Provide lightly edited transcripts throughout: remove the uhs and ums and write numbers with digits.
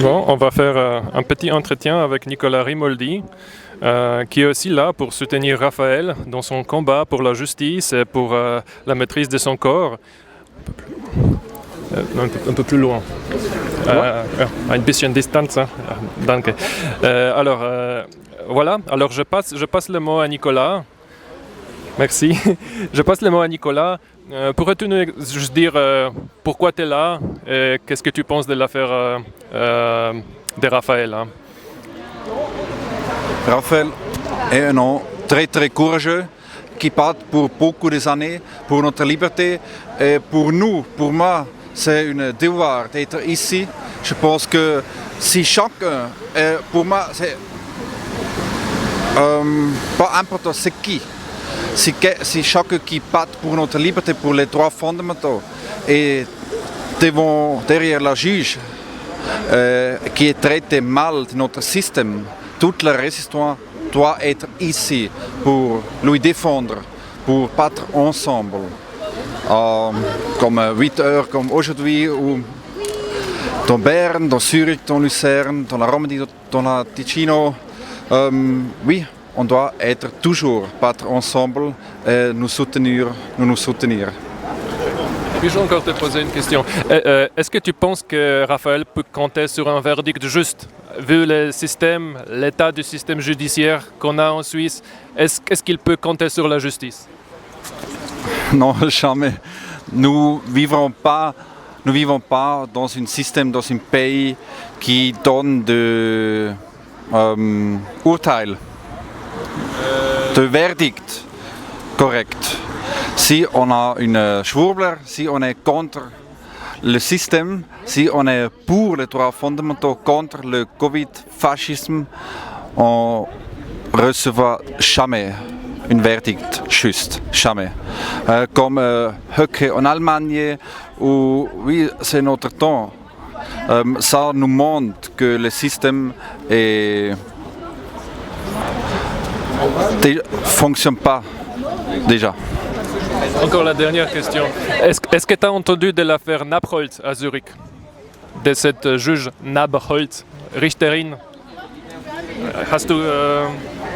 Bon, on va faire un petit entretien avec Nicolas Rimoldi, qui est aussi là pour soutenir Raphaël dans son combat pour la justice et pour la maîtrise de son corps. Un peu plus loin. Ein bisschen Distanz. Danke. Alors, voilà. Alors, je passe le mot à Nicolas. Merci. Je passe le mot à Nicolas. Pourrais-tu nous juste dire pourquoi tu es là et qu'est-ce que tu penses de l'affaire de Raphaël, hein? Raphaël est un homme très très courageux qui part pour beaucoup d'années pour notre liberté et pour nous, pour moi, c'est un devoir d'être ici. Je pense que si chacun, pour moi, c'est pas important c'est qui. Si chacun qui bat pour notre liberté, pour les droits fondamentaux, et derrière la juge qui est traité mal de notre système, toute la résistance doit être ici pour lui défendre, pour battre ensemble. Comme 8 heures comme aujourd'hui, ou dans Berne, dans Zurich, dans Lucerne, dans la Romandie, dans la Ticino. Oui. On doit être toujours battre ensemble et nous soutenir. Puis-je encore te poser une question? Est-ce que tu penses que Raphaël peut compter sur un verdict juste, vu le système, l'état du système judiciaire qu'on a en Suisse? Est-ce qu'il peut compter sur la justice? Non, jamais. Nous vivons pas dans un système, dans un pays qui donne de Urteil. De verdict correct. Si on a une Schwurbler, si on est contre le système, si on est pour les droits fondamentaux, contre le Covid-fascisme, on ne recevra jamais un verdict juste, jamais. Comme Höcke en Allemagne, où oui, c'est notre temps. Ça nous montre que le système ne fonctionne pas déjà. Encore la dernière question. Est-ce que tu as entendu de l'affaire Nabholz à Zurich? De cette juge Nabholz, Richterin? Hast du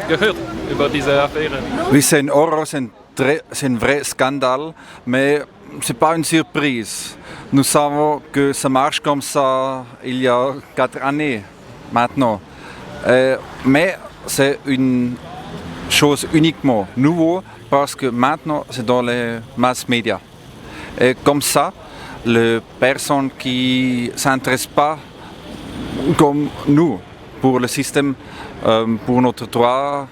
gehört über diese Affäre? Oui, c'est un horreur, c'est un vrai scandale, mais ce n'est pas une surprise. Nous savons que ça marche comme ça il y a 4 années maintenant. Mais c'est une chose uniquement nouveau parce que maintenant c'est dans les mass médias. Et comme ça, les personnes qui ne s'intéressent pas comme nous pour le système, pour notre droit,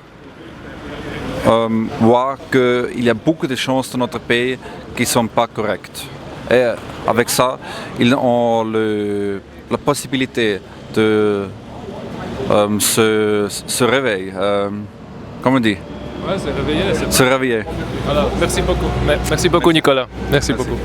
voient qu'il y a beaucoup de choses dans notre pays qui ne sont pas correctes. Et avec ça, ils ont la possibilité de se réveiller. Comment on dit? Ouais, se réveiller. Se réveiller. Voilà, merci beaucoup. Merci beaucoup, Nicolas. Merci beaucoup.